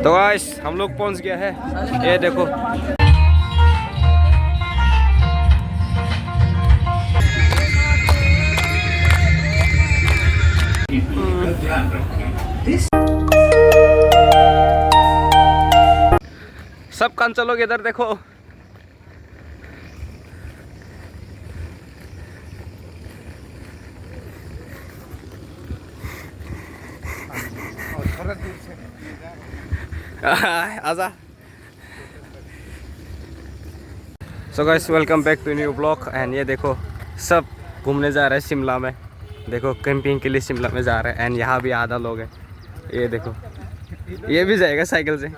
तो गाइस हम लोग पहुंच गया है, ये देखो। सब कान चलोगे इधर देखो। आजा। So guys welcome back to new blog. And ये देखो सब घूमने जा रहे हैं शिमला में। देखो कैंपिंग के लिए शिमला में जा रहे हैं। एंड यहाँ भी आधा लोग हैं, ये देखो। ये भी जाएगा साइकिल से।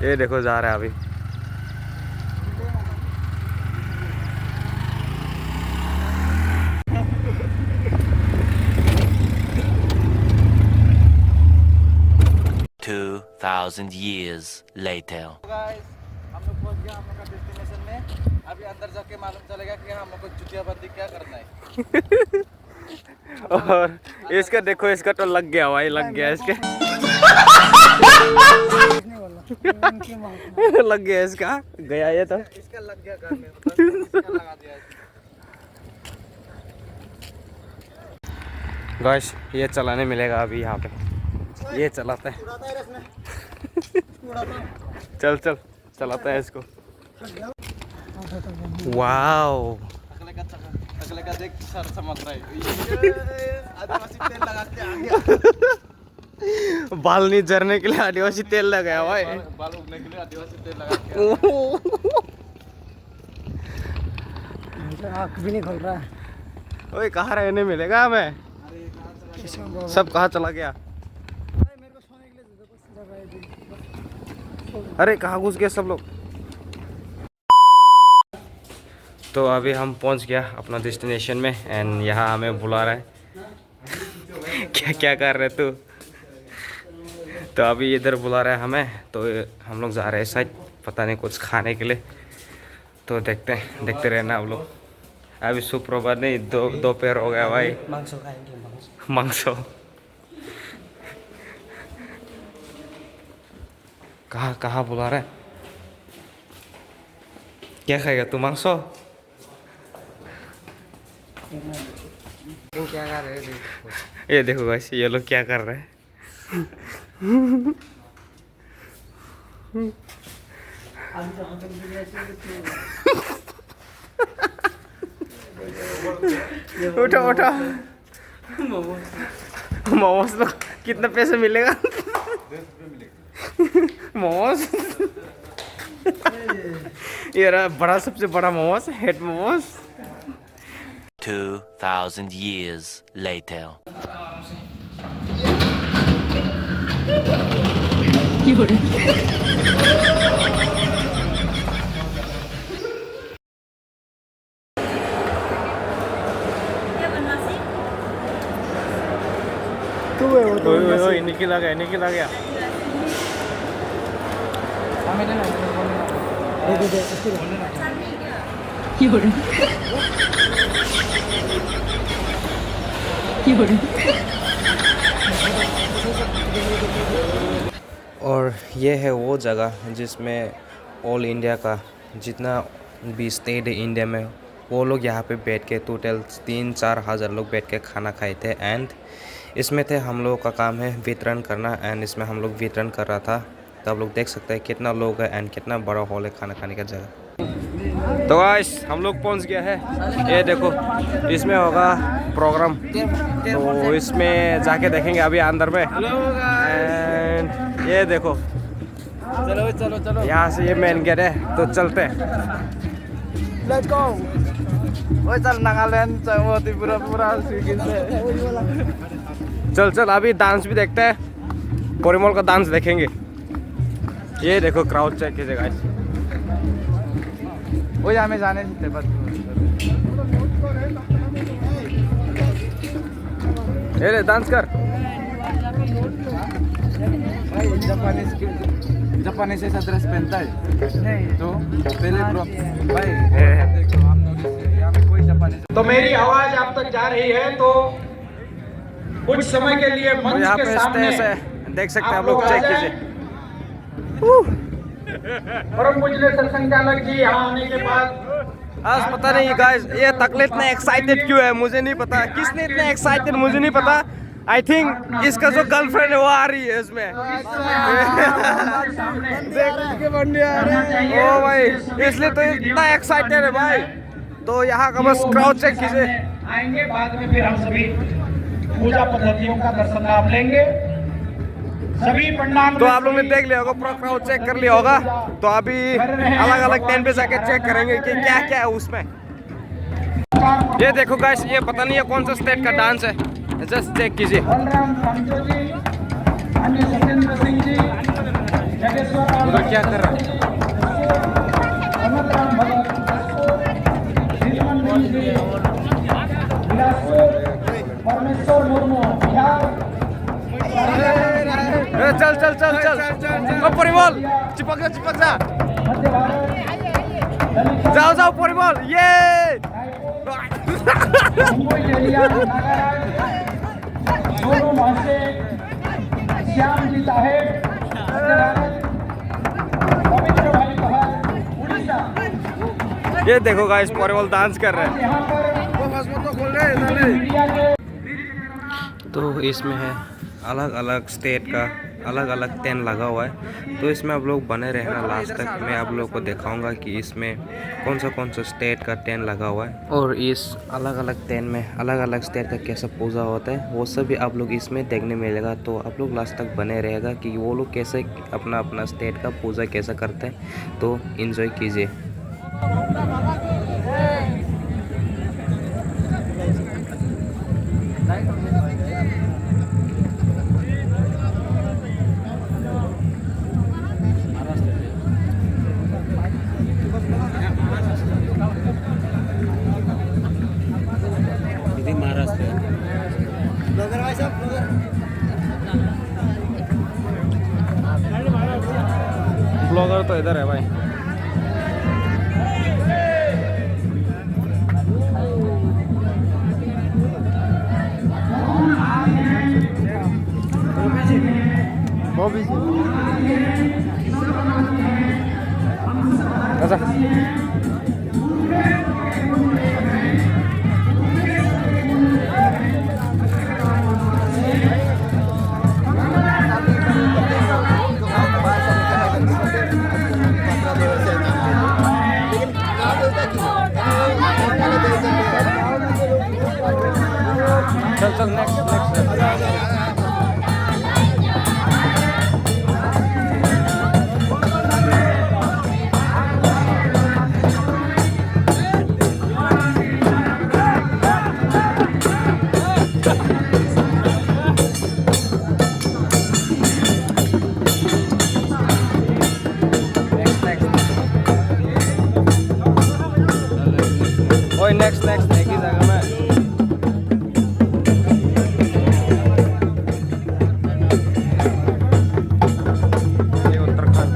ये देखो जा रहा है अभी। years later. गाइस हम लोग पहुंच गए हम लोग का डेस्टिनेशन में। अभी अंदर जाके मालूम चलेगा कि हम लोग को चुतियाबंदी क्या करना है। और इसका देखो, इसका तो लग गया भाई, लग गया इसके। लग गया इसका, गया ये तो। इसका लग गया घर में, इसका लगा दिया। गाइस ये चलाने मिलेगा अभी यहाँ पे, ये चलाता है। चल चल चलाता है इसको। वाओ, अगले का देख सर समझ रहा है। आदिवासी तेल लगा के आ गया। बाल नहीं झरने के लिए आदिवासी तेल लगाया भाई। बाल उगने के लिए आदिवासी तेल लगा के। आँख भी नहीं खोल रहा है। ओए कहाँ रहने मिलेगा हमें? सब कहाँ चला गया? अरे कहाँ घुस गए सब लोग? तो अभी हम पहुंच गया अपना डेस्टिनेशन में। एंड यहाँ हमें बुला रहा है। क्या क्या कर रहे तू? तो अभी इधर बुला रहा है हमें, तो हम लोग जा रहे हैं शायद, पता नहीं कुछ खाने के लिए। तो देखते रहना आप लोग। अभी सुप्रभात नहीं, दोपहर हो गया भाई। मांसो खाएंगे, मांसो। कहाँ बुला रहा है? क्या खाएगा तू? मांसो? क्या कर रहे हैं? ये देखो गाइस, ये लोग क्या कर रहे हैं। उठो उठो। मोमोज लोग कितना पैसे मिलेगा? 10 रुपये मिलेगा मोमोज। ये रहा बड़ा, सबसे बड़ा momos, head momos. 2000 years later. निकला गया। और ये है वो जगह जिसमें ऑल इंडिया का जितना भी स्टेट है इंडिया में, वो लोग यहाँ पे बैठ के टोटल 3-4 हज़ार लोग बैठ के खाना खाए थे। एंड इसमें थे हम लोगों का काम है वितरण करना। एंड इसमें हम लोग वितरण कर रहा था। तो आप लोग देख सकते हैं कितना लोग है एंड कितना बड़ा हॉल है खाना खाने का जगह। तो गाइस हम लोग पहुंच गया है, ये देखो। इसमें होगा प्रोग्राम, तो इसमें जाके देखेंगे अभी अंदर में। एंड ये देखो, चलो चलो चलो, यहाँ से ये मेन गेट है, तो चलते हैं। Let's go. ओए चल नागालैंड त्रिपुरा पूरा सिक्किम से। चल अभी डांस भी देखते हैं, परिमल का डांस देखेंगे। ये देखो क्राउड चेक कीजिए गाइस। वो हमें जाने थे बस। ये डांस कर। जापानीज ऐसा ड्रेस पहनता है नहीं तो पहले भाई देखो हम लोग यहाँ पे कोई जापानीज। तो मेरी आवाज आप तक जा रही है तो कुछ समय के लिए मंच के सामने देख सकते हैं आप लोग, चेक कीजिए। परम पूज्य संचालक जी यहाँ आने के बाद आज पता नहीं गाइस ये तकले इतना एक्साइटेड क्यों है मुझे नहीं पता, किसने इतना एक्साइटेड मुझे नहीं पता। आई थिंक इसका जो गर्लफ्रेंड है वो आ रही है इसमें। ओ भाई इसलिए तो इतना एक्साइटेड है भाई। तो यहाँ का बस क्राउड चेक कीजिए। आएंगे, बाद में फिर हम सभी पूजा पद्धतियों का दर्शन लाभ लेंगे। सभी पंडाल तो आप लोग ने देख लिया होगा, पूरा क्राउड चेक कर लिया होगा। तो अभी अलग अलग टेंट पे जाके चेक करेंगे कि क्या क्या है उसमें। ये देखो गाइस, ये पता नहीं है कौन सा स्टेट का डांस है, जस्ट चेक कीजिए। उधर क्या कर रहा है? परमेश्वर मुर्मू चल चल चल चल परिमल, चिपक जा जाओ जाओ परिमल, ये श्याम जी साहेब पवित्र भाई उड़ीसा। ये देखो गाइस परिमल डांस कर रहे हैं। तो इसमें है अलग अलग स्टेट का अलग अलग टेंट लगा हुआ है। तो इसमें आप लोग बने रहना, लास्ट तक मैं आप लोग को दिखाऊंगा कि इसमें कौन सा स्टेट का टेंट लगा हुआ है और इस अलग अलग टेंट में अलग अलग स्टेट का कैसा पूजा होता है वो सब भी आप लोग इसमें देखने मिलेगा। तो आप लोग लास्ट तक बने रहेगा कि वो लोग कैसे अपना अपना स्टेट का पूजा कैसा करते हैं। तो इन्जॉय कीजिए। ब्लॉगर तो इधर है भाई। अच्छा चल चल नेक्स्ट नेक्स्ट एक ही जगह में। ये उत्तराखंड।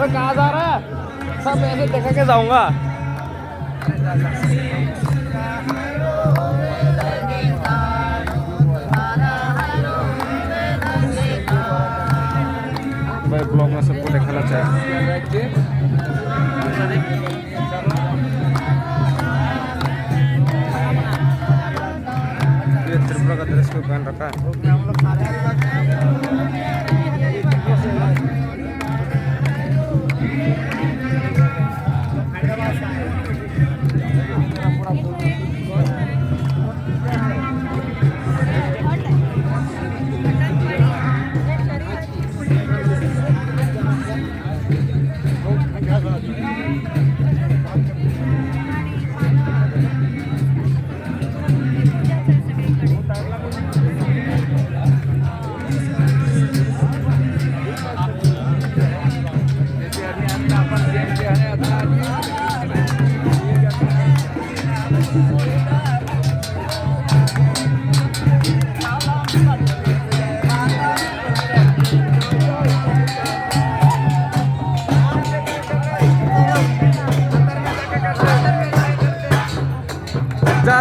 कहाँ जा रहा है? सब ऐसे देखा के जाऊंगा। भाई ब्लॉग में सबको दिखाना चाहिए। ये त्रिपुरा का ड्रेस को पहन रखा है।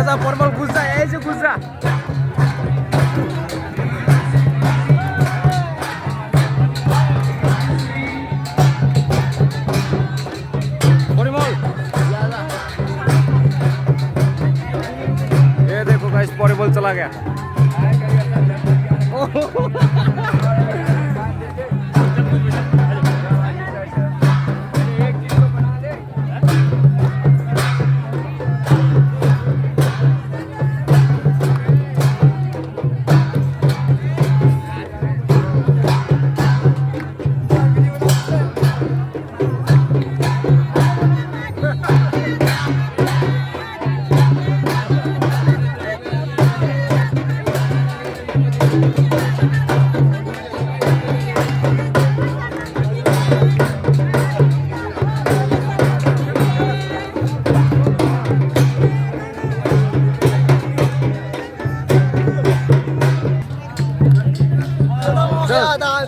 जा पर्पल घुस जा ऐसे घुस जा परिमल ये देखो गाइस परिमल चला गया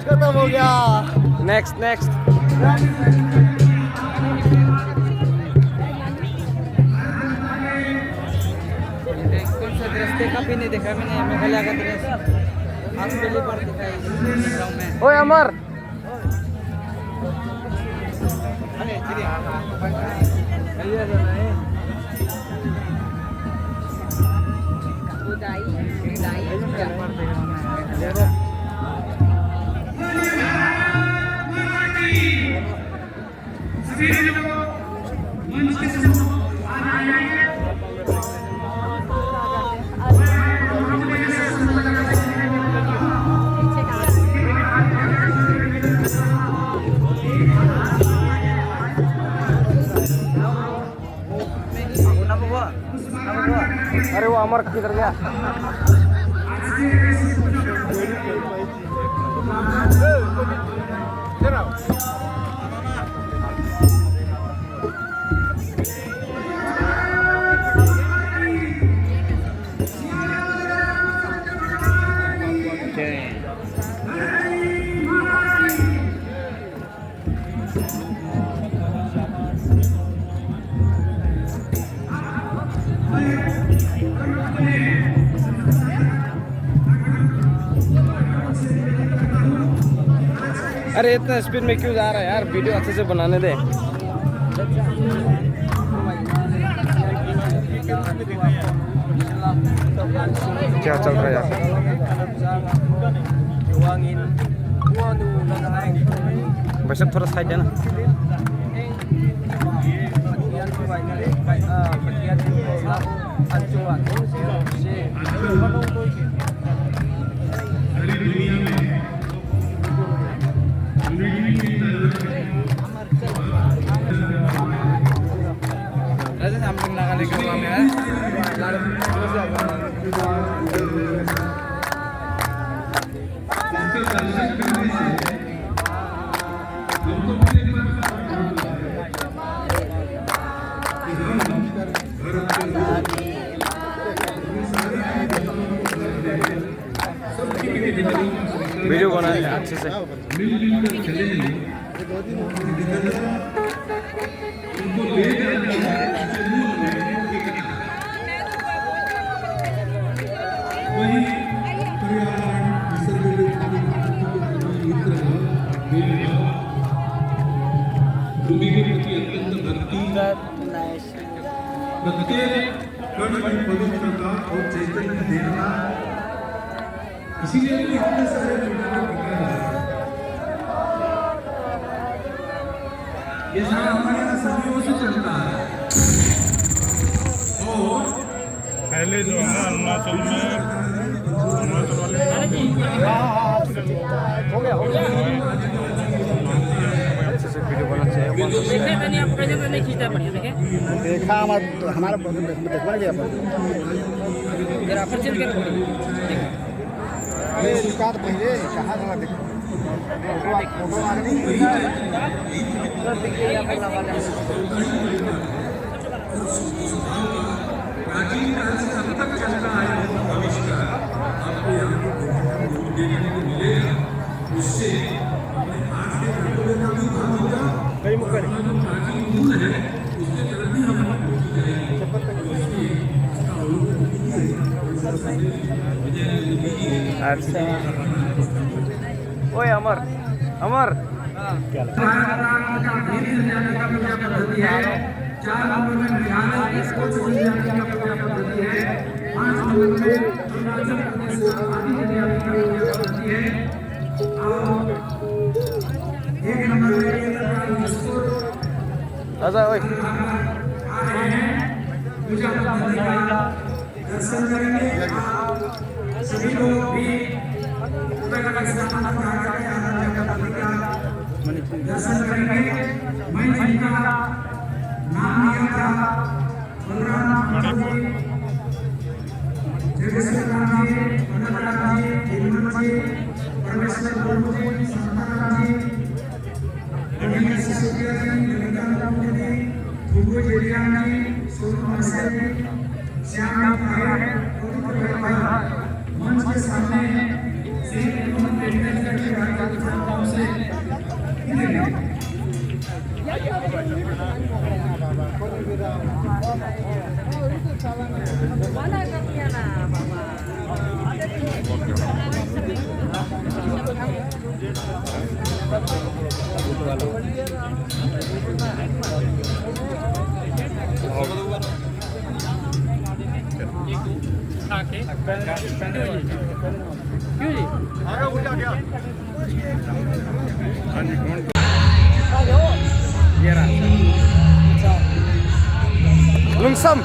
खत्म हो गया नेक्स्ट कौन सा ड्रेस देखा भी नहीं मैंने मेघालय का ड्रेस आज पहली बार देखा है गाँव में ओए अमर अरे चिड़िया अरे वो अमर किधर गया अरे इतना स्पीड में क्यों जा रहा है यार वीडियो अच्छे से बनाने दे क्या चल रहा है यार वैसे थोड़ा साइड है ना samping nakalik ko kami ha. Video बनाए अच्छे से भूमि के प्रति अत्यंत भक्ति प्रत्येक कण कण पवित्रता और चैतन्य देना इसीलिए इतने सारे ये सारा हमारे यहाँ सदियों से चलता है और पहले जो है अरुणाचल में हो गया अच्छे से वीडियो बनाना चाहिए पानी आप कैसे तो नहीं खींचता बढ़िया देखे देखा हमारा देखवा गया जरा परचेज कर अरे दुकान पहले कहाँ जरा देखो फोटो आ रही प्राचीन काल से अब तक चलता आया हुआ आविष्कार आपको यहाँ पे देखने को मिलेगा। उससे आज के फोटो का भी काम होगा। कई मुकर प्राचीन मूल है उसके तरफ भी हम कोशिश करेंगे। अच्छा ओए अमर अमर चार नंबर में मेघालय इसको छोड़ दिया गया पद्धति है। 5 नंबर में अरुणाचल प्रदेश आदि पद्धति है। और 1 नंबर में आजा ओए पूजा पद्धति का दर्शन करेंगे। सभी लोग भी दर्शन करेंगे। मैं जिनका नाम लिया था बलराम जी, जगेश्वर राम जी, अनंत राम जी, हिमंत जी, परमेश्वर प्रभु जी, संतान जी, अनिल सिसोदिया जी, ललिता राम जी, भूगो जेरियान जी, सोनू मस्कर जी, श्याम भाई, पवित्र भाई मंच के सामने श्री एवं टेक्निकल के कार्यकर्ताओं से लुंगसम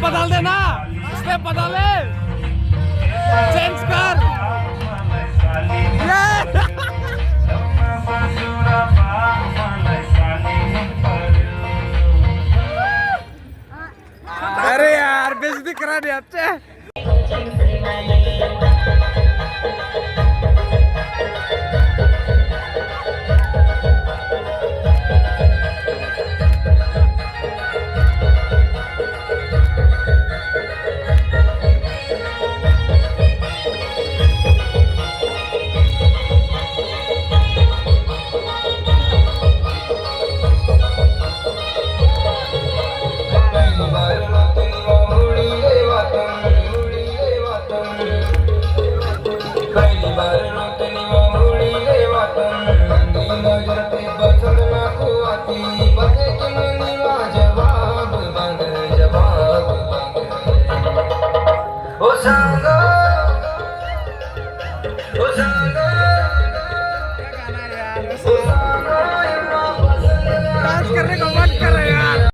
बदल देना, स्टेप बदल ले, चेंज कर। अरे यार बेइज्जती करा दिया। डांस करने को मन कर रहे यार।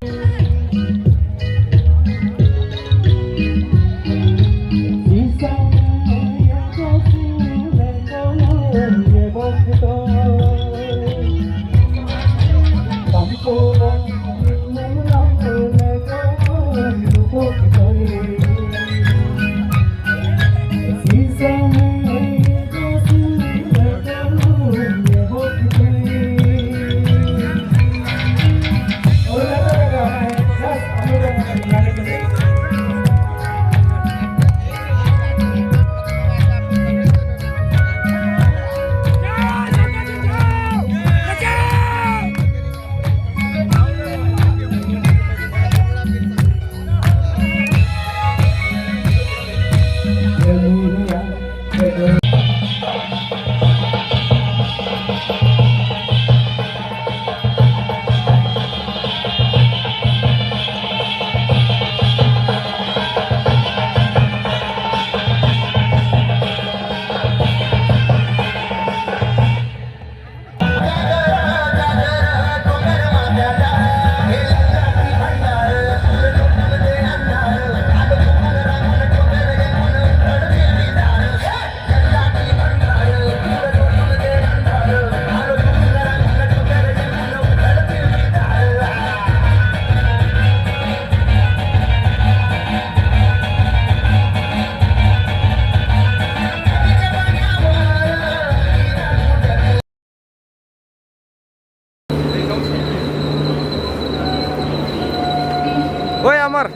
ओए अमर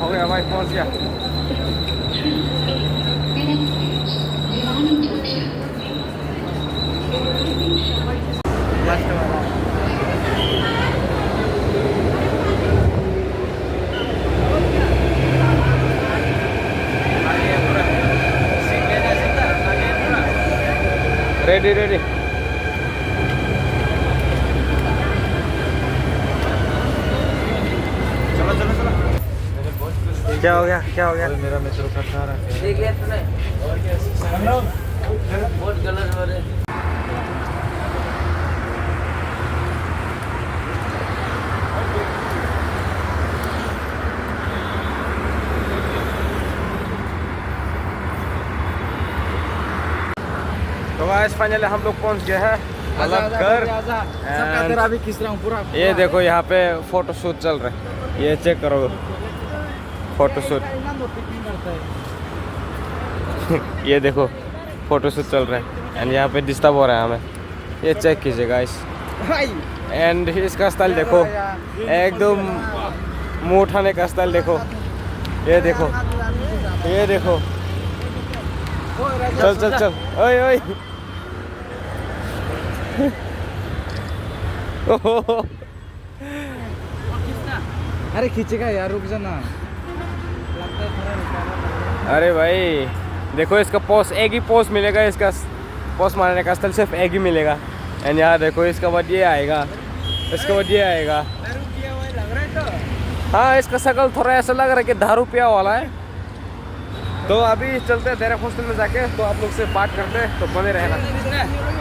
हो गया भाई, पहुंच गया। Ready ready. चलो चलो चलो। क्या हो गया, क्या हो गया? मेरा मित्र का था रहा। ठीक है तूने बहुत गलत हो रहे। तो गाइस फाइनली हम लोग पहुंच गए हैं मतलब घर। सबका तेरा भी खींच रहा हूँ पूरा। ये देखो यहाँ पे फोटो शूट चल रहा है, ये चेक करो फोटो शूट। ये देखो फोटो शूट चल रहा है एंड यहाँ पे डिस्टर्ब हो रहा है हमें, ये चेक कीजिए गाइस। एंड इसका स्टाइल देखो, एकदम मुंह उठाने का स्टाइल देखो, ये देखो, ये देखो। चल चल चल, ओए ओए। अरे खींचेगा यार, रुक जाना। अरे भाई देखो इसका पोस्ट, एक ही पोस्ट मिलेगा, इसका पोस्ट मारने का स्टाइल सिर्फ एक ही मिलेगा। एंड यहाँ देखो इसका बाद ये आएगा, इसके बाद ये आएगा। हाँ इसका शक्ल थोड़ा ऐसा लग रहा है कि दारू पिया वाला है। तो अभी चलते हैं डायरेक्ट हॉस्टल में जाके, तो आप लोग से बात करते हैं, तो बने रहना।